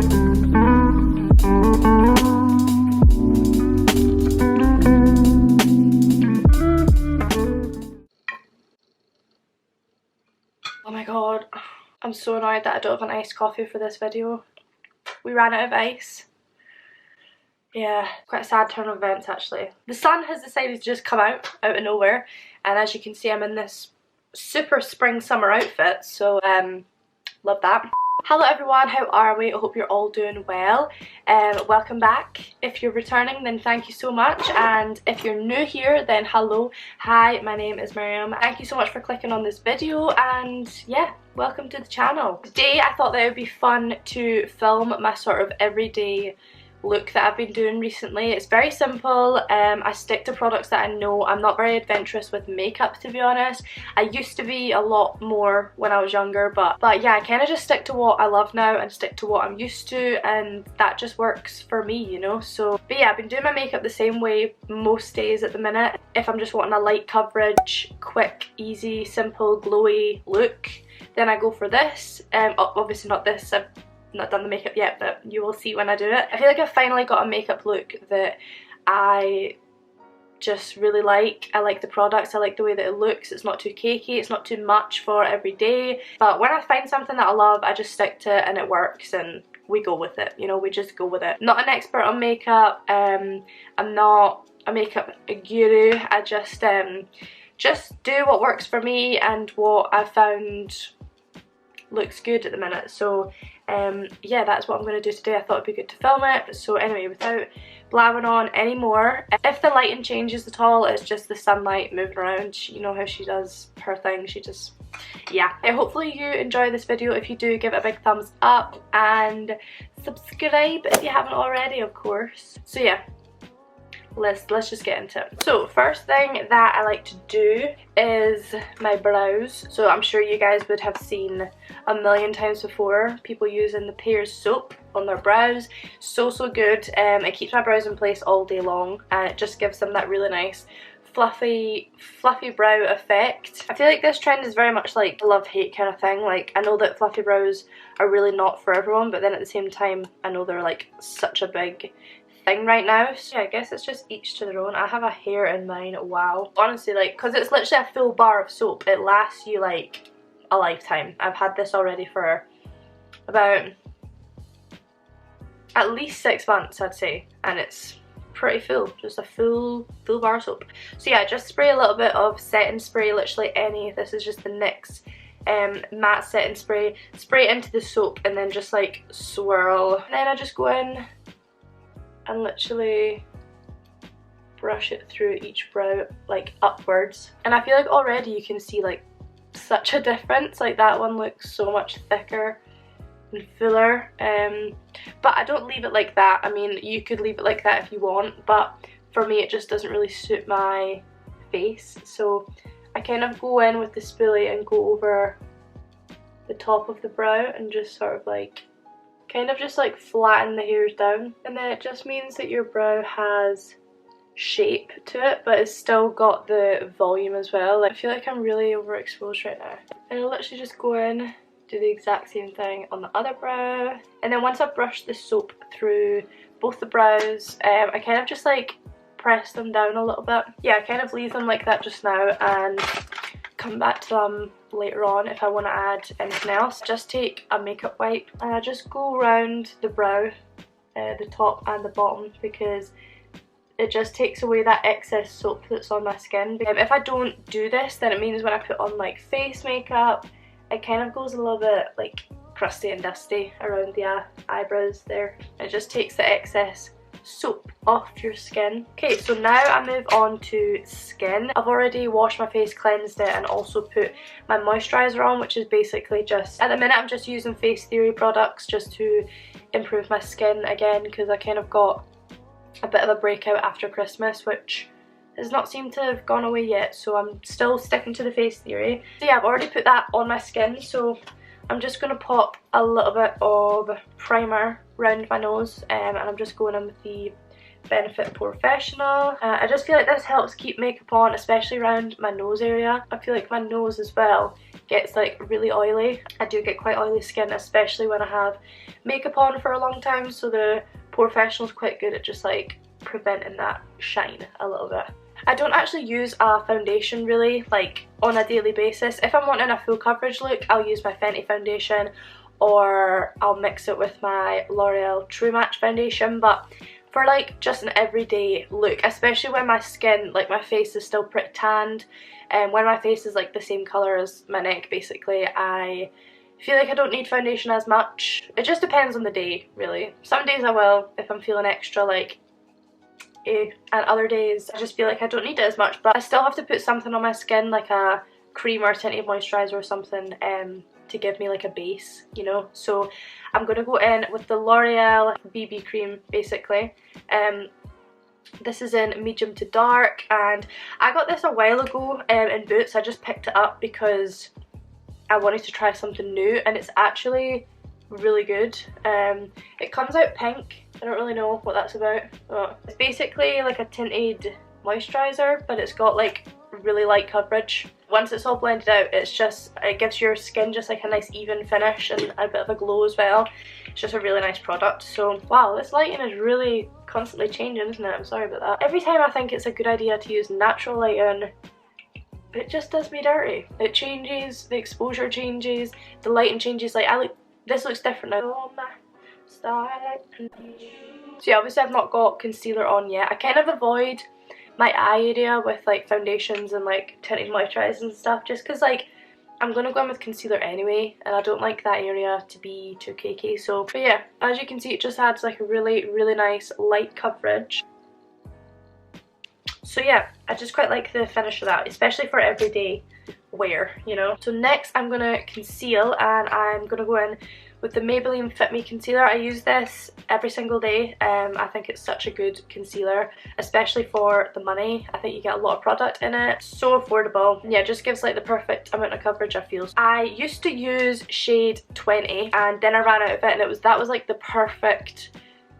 Oh my god, I'm so annoyed that I don't have an iced coffee for this video. We ran out of ice. Yeah, quite a sad turn of events actually. The sun has decided to just come out of nowhere, and as you can see I'm in this super spring summer outfit, so love that. Hello everyone, how are we? I hope you're all doing well. Welcome back. If you're returning then thank you so much, and if you're new here then hello. Hi, my name is Miriam. Thank you so much for clicking on this video, and yeah, welcome to the channel. Today I thought that it would be fun to film my sort of everyday look that I've been doing recently. It's very simple. I stick to products that I know. I'm not very adventurous with makeup, to be honest. I used to be a lot more when I was younger, but yeah, I kind of just stick to what I love now and stick to what I'm used to, and that just works for me, you know. So but yeah, I've been doing my makeup the same way most days at the minute. If I'm just wanting a light coverage, quick, easy, simple, glowy look, then I go for this. Obviously not this, I've not done the makeup yet, but you will see when I do it. I feel like I've finally got a makeup look that I just really like. I like the products, I like the way that it looks. It's not too cakey, it's not too much for every day, but when I find something that I love, I just stick to it and it works and we go with it, you know, we just go with it. Not an expert on makeup, I'm not a makeup guru. I just do what works for me and what I found looks good at the minute. So yeah, that's what I'm going to do today. I thought it'd be good to film it. So anyway, without blabbing on anymore, if the lighting changes at all, it's just the sunlight moving around. You know how she does her thing, she just, yeah. Hopefully you enjoy this video. If you do, give it a big thumbs up and subscribe if you haven't already, of course. So yeah, let's just get into it. So first thing that I like to do is my brows. So I'm sure you guys would have seen a million times before people using the Pears soap on their brows. So good. It keeps my brows in place all day long and it just gives them that really nice fluffy brow effect. I feel like this trend is very much like a love-hate kind of thing. Like, I know that fluffy brows are really not for everyone, but then at the same time I know they're like such a big thing right now. So yeah, I guess it's just each to their own. I have a hair in mine, wow. Honestly, like, because it's literally a full bar of soap, it lasts you like a lifetime. I've had this already for about at least 6 months, I'd say, and it's pretty full, just a full bar of soap. So yeah, just spray a little bit of setting spray, literally any. This is just the NYX matte setting spray. Spray into the soap and then just like swirl. And then I just go in and literally brush it through each brow, like upwards. And I feel like already you can see like such a difference. Like, that one looks so much thicker and fuller, but I don't leave it like that. I mean, you could leave it like that if you want, but for me it just doesn't really suit my face. So I kind of go in with the spoolie and go over the top of the brow and just sort of like kind of just like flatten the hairs down, and then it just means that your brow has shape to it, but it's still got the volume as well. Like, I feel like I'm really overexposed right now, and I'll literally just go in, do the exact same thing on the other brow, and then once I've brushed the soap through both the brows, I kind of just like press them down a little bit. Yeah, I kind of leave them like that just now and come back to them later on if I want to add anything else. Just take a makeup wipe and I just go around the brow, the top and the bottom, because it just takes away that excess soap that's on my skin. If I don't do this, then it means when I put on like face makeup, it kind of goes a little bit like crusty and dusty around the eyebrows there. It just takes the excess soap off your skin. Okay, so now I move on to skin. I've already washed my face, cleansed it, and also put my moisturiser on, which is basically just, at the minute I'm just using Face Theory products just to improve my skin again, because I kind of got a bit of a breakout after Christmas, which has not seemed to have gone away yet, so I'm still sticking to the Face Theory. So yeah, I've already put that on my skin, so I'm just going to pop a little bit of primer around my nose, and I'm just going in with the Benefit Professional. I just feel like this helps keep makeup on, especially around my nose area. I feel like my nose as well gets like really oily. I do get quite oily skin, especially when I have makeup on for a long time, so the Professional is quite good at just like preventing that shine a little bit. I don't actually use a foundation really like on a daily basis. If I'm wanting a full coverage look, I'll use my Fenty foundation, or I'll mix it with my L'Oreal True Match foundation. But for like just an everyday look, especially when my skin, like my face is still pretty tanned, and when my face is like the same colour as my neck basically, I feel like I don't need foundation as much. It just depends on the day really. Some days I will if I'm feeling extra like and other days I just feel like I don't need it as much, but I still have to put something on my skin, like a cream or tinted moisturiser or something, to give me like a base, you know. So I'm going to go in with the L'Oreal BB cream basically. This is in medium to dark, and I got this a while ago in Boots. I just picked it up because I wanted to try something new, and it's actually really good. It comes out pink. I don't really know what that's about. It's basically like a tinted moisturiser, but it's got like really light coverage. Once it's all blended out, it gives your skin just like a nice even finish and a bit of a glow as well. It's just a really nice product. So wow, this lighting is really constantly changing, isn't it? I'm sorry about that. Every time I think it's a good idea to use natural lighting, it just does me dirty. It changes, the exposure changes, the lighting changes. Like this looks different now. So yeah, obviously I've not got concealer on yet. I kind of avoid my eye area with like foundations and like tinted moisturisers and stuff, just because like I'm gonna go in with concealer anyway, and I don't like that area to be too cakey. So but yeah, as you can see, it just adds like a really nice light coverage. So yeah, I just quite like the finish of that, especially for everyday wear, you know. So next I'm gonna conceal, and I'm gonna go in with the Maybelline Fit Me concealer. I use this every single day. I think it's such a good concealer, especially for the money. I think you get a lot of product in it. So affordable. Yeah, it just gives like the perfect amount of coverage, I feel. I used to use shade 20, and then I ran out of it, and that was like the perfect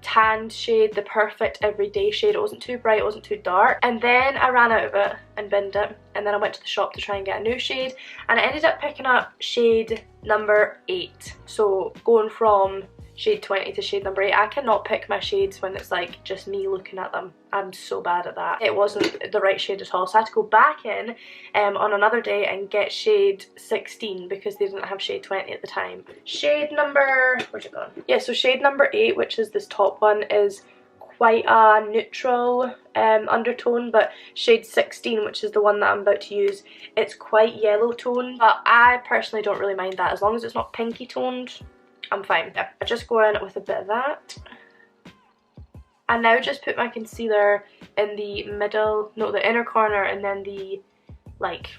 tanned shade, the perfect everyday shade. It wasn't too bright, it wasn't too dark, and then I ran out of it and binned it, and then I went to the shop to try and get a new shade, and I ended up picking up shade number 8. So going from shade 20 to shade number 8. I cannot pick my shades when it's like just me looking at them. I'm so bad at that. It wasn't the right shade at all, so I had to go back in on another day and get shade 16 because they didn't have shade 20 at the time. Shade number, where's it gone? Yeah, so shade number 8, which is this top one, is quite a neutral undertone, but shade 16, which is the one that I'm about to use, it's quite yellow tone, but I personally don't really mind that as long as it's not pinky toned. I'm fine. Yeah, I just go in with a bit of that. I now just put my concealer in the middle, no, the inner corner, and then the like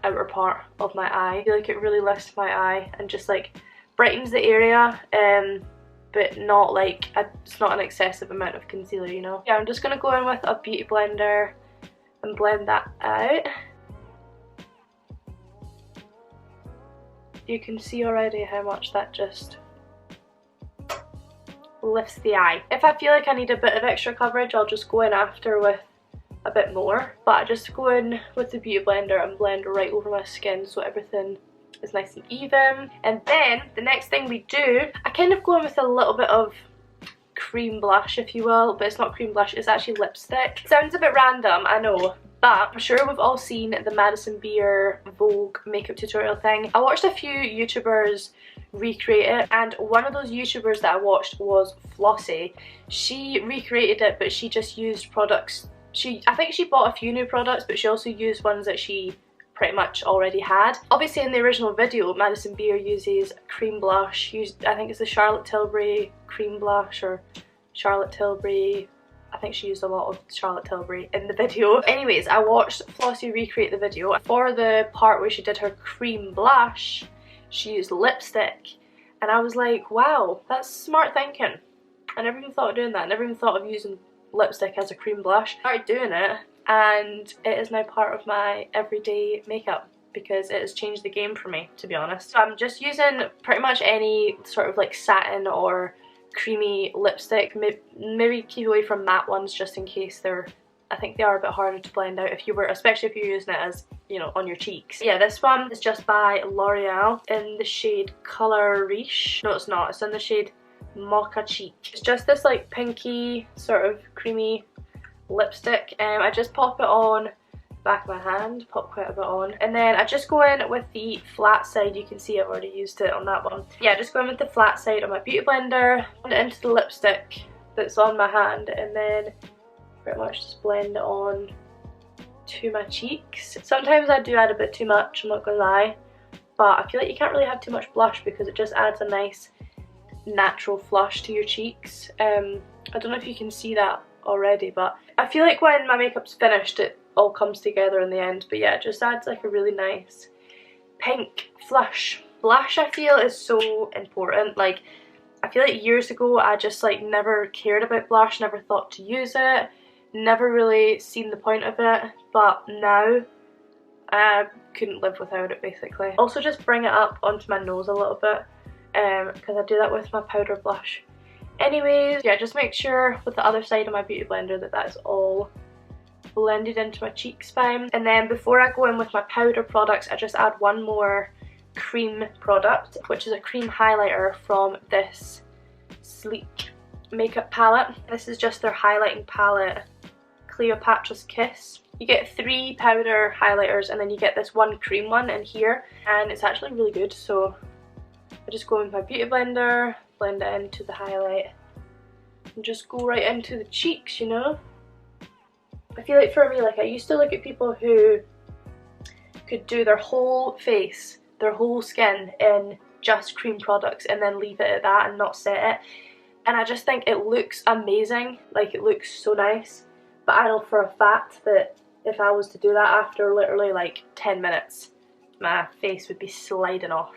outer part of my eye. I feel like it really lifts my eye and just like brightens the area, but not like it's not an excessive amount of concealer, you know. Yeah, I'm just gonna go in with a beauty blender and blend that out. You can see already how much that just lifts the eye. If I feel like I need a bit of extra coverage, I'll just go in after with a bit more, but I just go in with the beauty blender and blend right over my skin so everything is nice and even. And then the next thing we do, I kind of go in with a little bit of cream blush, if you will, but it's not cream blush, it's actually lipstick. Sounds a bit random, I know, but I'm sure we've all seen the Madison Beer Vogue makeup tutorial thing. I watched a few YouTubers recreate it, and one of those YouTubers that I watched was Flossie. She recreated it, but she just used products. I think she bought a few new products, but she also used ones that she pretty much already had. Obviously in the original video, Madison Beer uses cream blush. I think it's the Charlotte Tilbury cream blush, or Charlotte Tilbury. I think she used a lot of Charlotte Tilbury in the video. Anyways, I watched Flossie recreate the video. For the part where she did her cream blush, she used lipstick, and I was like, wow, that's smart thinking. I never even thought of doing that. I never even thought of using lipstick as a cream blush. I started doing it, and it is now part of my everyday makeup because it has changed the game for me, to be honest. So I'm just using pretty much any sort of like satin or creamy lipstick. Maybe keep away from matte ones just in case I think they are a bit harder to blend out if you were, especially if you're using it as, you know, on your cheeks. Yeah, this one is just by L'Oreal in the shade Color Riche. No, it's not. It's in the shade Mocha Cheek. It's just this like pinky sort of creamy lipstick. I just pop it on the back of my hand, pop quite a bit on, and then I just go in with the flat side. You can see I've already used it on that one. Yeah, just go in with the flat side on my beauty blender, put it into the lipstick that's on my hand, and then pretty much just blend it on to my cheeks. Sometimes I do add a bit too much, I'm not gonna lie, but I feel like you can't really have too much blush because it just adds a nice natural flush to your cheeks. I don't know if you can see that already, but I feel like when my makeup's finished it all comes together in the end. But yeah, it just adds like a really nice pink flush. Blush I feel is so important. Like, I feel like years ago I just like never cared about blush, never thought to use it, never really seen the point of it, but now I couldn't live without it basically. Also just bring it up onto my nose a little bit because I do that with my powder blush. Anyways, yeah, just make sure with the other side of my beauty blender that that's all blended into my cheeks fine. And then before I go in with my powder products, I just add one more cream product, which is a cream highlighter from this Sleek makeup palette. This is just their highlighting palette, Cleopatra's Kiss. You get 3 powder highlighters and then you get this one cream one in here, and it's actually really good. So I just go in with my beauty blender, blend it into the highlight, and just go right into the cheeks, you know. I feel like for me, like I used to look at people who could do their whole face, their whole skin in just cream products and then leave it at that and not set it, and I just think it looks amazing, like it looks so nice. But I know for a fact that if I was to do that after literally like 10 minutes, my face would be sliding off.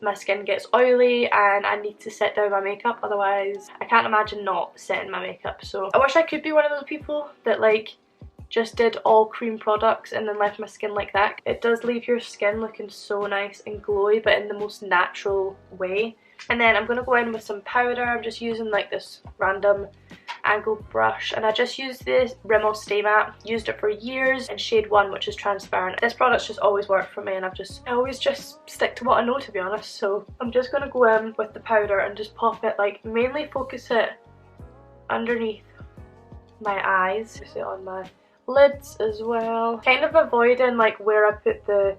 My skin gets oily and I need to set down my makeup, otherwise I can't imagine not setting my makeup. So I wish I could be one of those people that like just did all cream products and then left my skin like that. It does leave your skin looking so nice and glowy, but in the most natural way. And then I'm going to go in with some powder. I'm just using like this random angled brush, and I just used this Rimmel Stay Matte. Used it for years in shade 1, which is transparent. This product's just always worked for me, and I always just stick to what I know, to be honest. So I'm just going to go in with the powder and just pop it, like mainly focus it underneath my eyes, just it on my lids as well, kind of avoiding like where I put the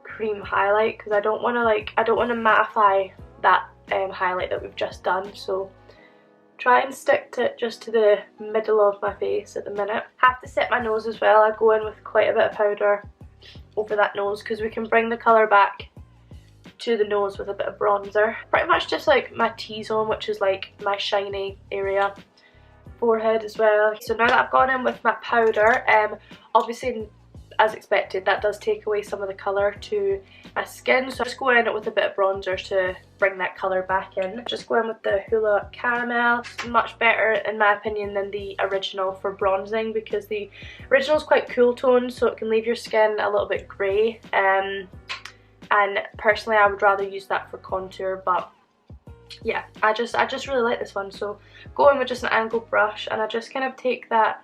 cream highlight because I don't want to mattify that highlight that we've just done. So try and stick to it just to the middle of my face at the minute. Have to set my nose as well. I go in with quite a bit of powder over that nose because we can bring the colour back to the nose with a bit of bronzer. Pretty much just like my T-zone, which is like my shiny area. Forehead as well. So now that I've gone in with my powder, obviously as expected that does take away some of the colour to my skin, so I just go in with a bit of bronzer to bring that colour back in. Just go in with the Hoola Caramel. It's much better in my opinion than the original for bronzing because the original is quite cool toned, so it can leave your skin a little bit grey, and personally I would rather use that for contour, but yeah, I just really like this one. So go in with just an angled brush and I just kind of take that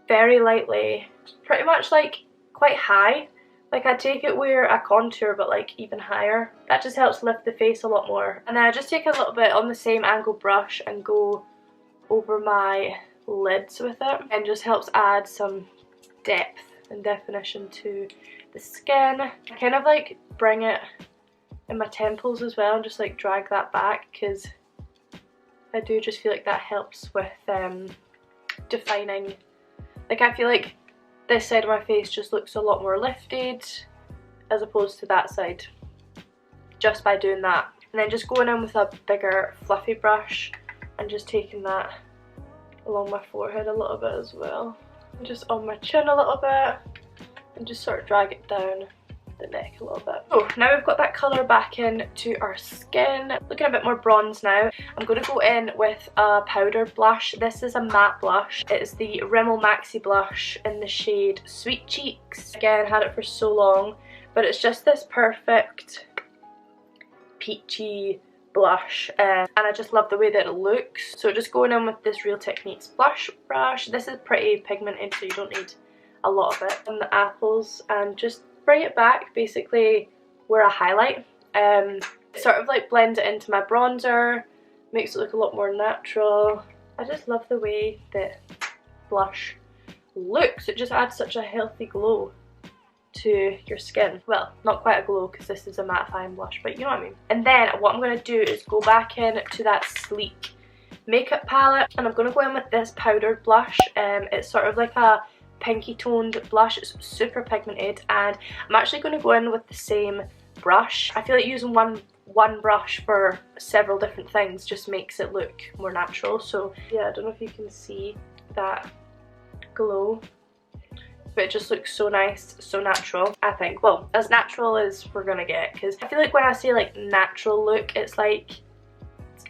very lightly, pretty much like quite high, like I take it where I contour but like even higher. That just helps lift the face a lot more. And then I just take a little bit on the same angled brush and go over my lids with it, and just helps add some depth and definition to the skin. I kind of like bring it in my temples as well and just like drag that back because I do just feel like that helps with defining. Like I feel like this side of my face just looks a lot more lifted as opposed to that side just by doing that. And then just going in with a bigger fluffy brush and just taking that along my forehead a little bit as well, and just on my chin a little bit, and just sort of drag it down the neck a little bit. So now we've got that colour back in to our skin, looking a bit more bronze now. I'm going to go in with a powder blush. This is a matte blush. It is the Rimmel Maxi blush in the shade Sweet Cheeks. Again, had it for so long, but it's just this perfect peachy blush, and I just love the way that it looks. So just going in with this Real Techniques blush brush. This is pretty pigmented, so you don't need a lot of it. On the apples, and just bring it back basically where I highlight. Sort of like blend it into my bronzer, makes it look a lot more natural. I just love the way that blush looks. It just adds such a healthy glow to your skin. Well, not quite a glow because this is a mattifying blush, but you know what I mean. And then what I'm going to do is go back in to that sleek makeup palette, and I'm going to go in with this powdered blush. It's sort of like a pinky toned blush. It's super pigmented, and I'm actually going to go in with the same brush. I feel like using one brush for several different things just makes it look more natural. So yeah, I don't know if you can see that glow, but it just looks so nice, so natural, I think. Well, as natural as we're gonna get, because I feel like when I say like natural look, it's like,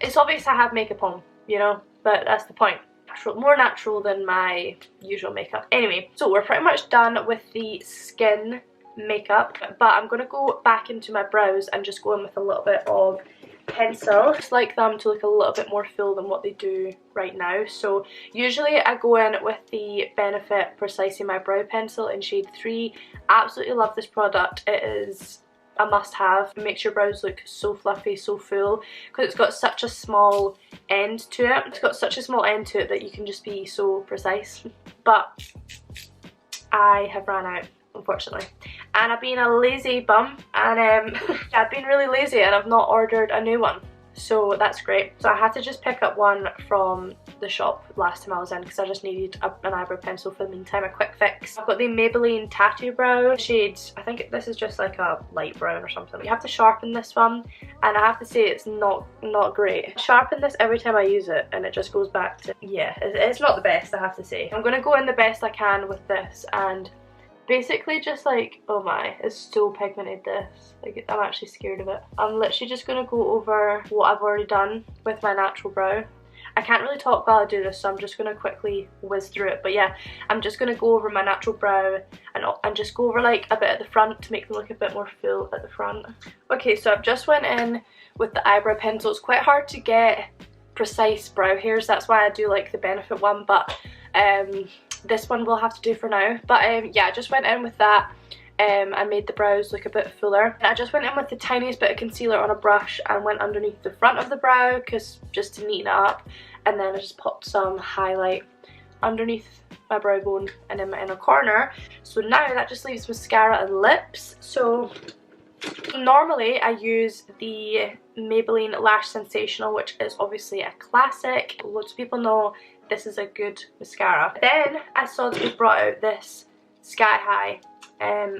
it's obvious I have makeup on, you know, but that's the point. More natural than my usual makeup. Anyway, so we're pretty much done with the skin makeup, but I'm gonna go back into my brows and just go in with a little bit of pencil. I just like them to look a little bit more full than what they do right now. So usually I go in with the Benefit Precisely My Brow Pencil in shade 3. Absolutely love this product. It is a must-have. It makes your brows look so fluffy, so full, because it's got such a small end to it. It's got such a small end to it that you can just be so precise. But I have ran out, unfortunately, and I've been a lazy bum, and I've been really lazy and I've not ordered a new one, so that's great. So I had to just pick up one from the shop last time I was in because I just needed an eyebrow pencil for the meantime, a quick fix. I've got the Maybelline Tattoo Brow shade. I think this is just like a light brown or something. You have to sharpen this one, and I have to say it's not great. I sharpen this every time I use it and it just goes back to, yeah, it's not the best, I have to say. I'm going to go in the best I can with this, and basically just like, oh my, it's so pigmented, this. Like, I'm actually scared of it. I'm literally just going to go over what I've already done with my natural brow. I can't really talk while I do this, so I'm just going to quickly whiz through it. But yeah, I'm just going to go over my natural brow and just go over like a bit at the front to make them look a bit more full at the front. Okay, so I've just went in with the eyebrow pencil. It's quite hard to get precise brow hairs, that's why I do like the Benefit one, but this one we'll have to do for now. But yeah, I just went in with that. I made the brows look a bit fuller. And I just went in with the tiniest bit of concealer on a brush and went underneath the front of the brow, because just to neaten it up. And then I just popped some highlight underneath my brow bone and in my inner corner. So now that just leaves mascara and lips. So normally I use the Maybelline Lash Sensational, which is obviously a classic. Lots of people know this is a good mascara. Then I saw that they brought out this Sky High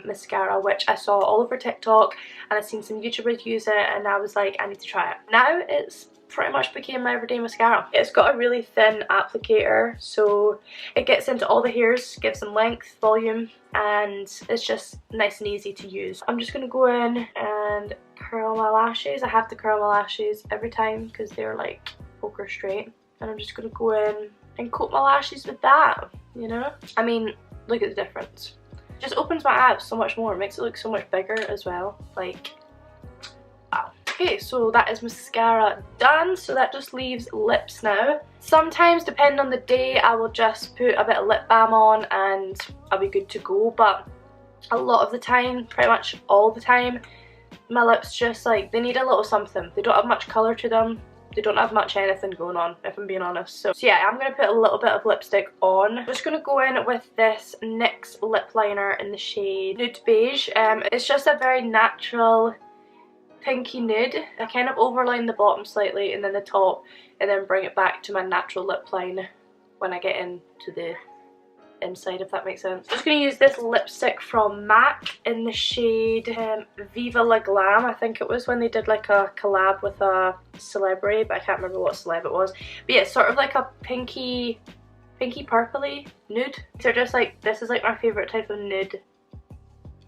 mascara, which I saw all over TikTok, and I've seen some YouTubers use it, and I was like, I need to try it. Now it's pretty much became my everyday mascara. It's got a really thin applicator, so it gets into all the hairs, gives them length, volume, and it's just nice and easy to use. I'm just going to go in and curl my lashes. I have to curl my lashes every time because they're like poker straight, and I'm just going to go in and coat my lashes with that, you know? I mean, look at the difference. It just opens my abs so much more, it makes it look so much bigger as well, like, wow. Okay, so that is mascara done, so that just leaves lips now. Sometimes, depending on the day, I will just put a bit of lip balm on and I'll be good to go, but a lot of the time, pretty much all the time, my lips just like, they need a little something. They don't have much colour to them. They don't have much anything going on, if I'm being honest. So yeah, I'm going to put a little bit of lipstick on. I'm just going to go in with this NYX lip liner in the shade Nude Beige. It's just a very natural pinky nude. I kind of overline the bottom slightly and then the top, and then bring it back to my natural lip line when I get into the inside, if that makes sense. I'm just going to use this lipstick from MAC in the shade Viva La Glam. I think it was when they did like a collab with a celebrity, but I can't remember what celeb it was. But yeah, it's sort of like a pinky purpley nude. So just like, this is like my favourite type of nude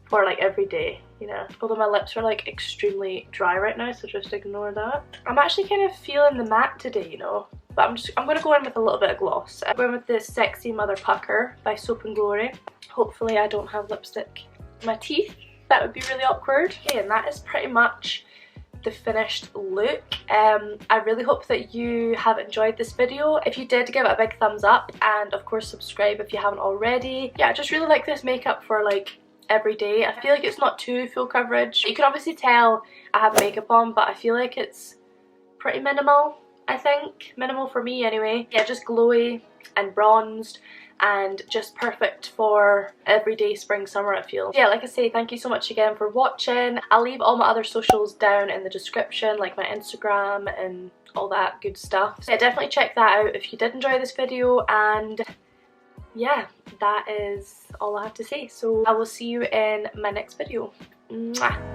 for like every day, you know. Although my lips are like extremely dry right now, so just ignore that. I'm actually kind of feeling the matte today, you know. But I'm going to go in with a little bit of gloss. I'm going with this Sexy Mother Pucker by Soap and Glory. Hopefully I don't have lipstick in my teeth. That would be really awkward. Okay, and that is pretty much the finished look. I really hope that you have enjoyed this video. If you did, give it a big thumbs up, and of course subscribe if you haven't already. Yeah, I just really like this makeup for like every day. I feel like it's not too full coverage. You can obviously tell I have makeup on, but I feel like it's pretty minimal. I think minimal for me anyway. Yeah, just glowy and bronzed and just perfect for everyday spring summer, it feels. Yeah, like I say, thank you so much again for watching. I'll leave all my other socials down in the description, like my Instagram and all that good stuff. So yeah, definitely check that out if you did enjoy this video, and yeah, that is all I have to say. So I will see you in my next video. Mwah.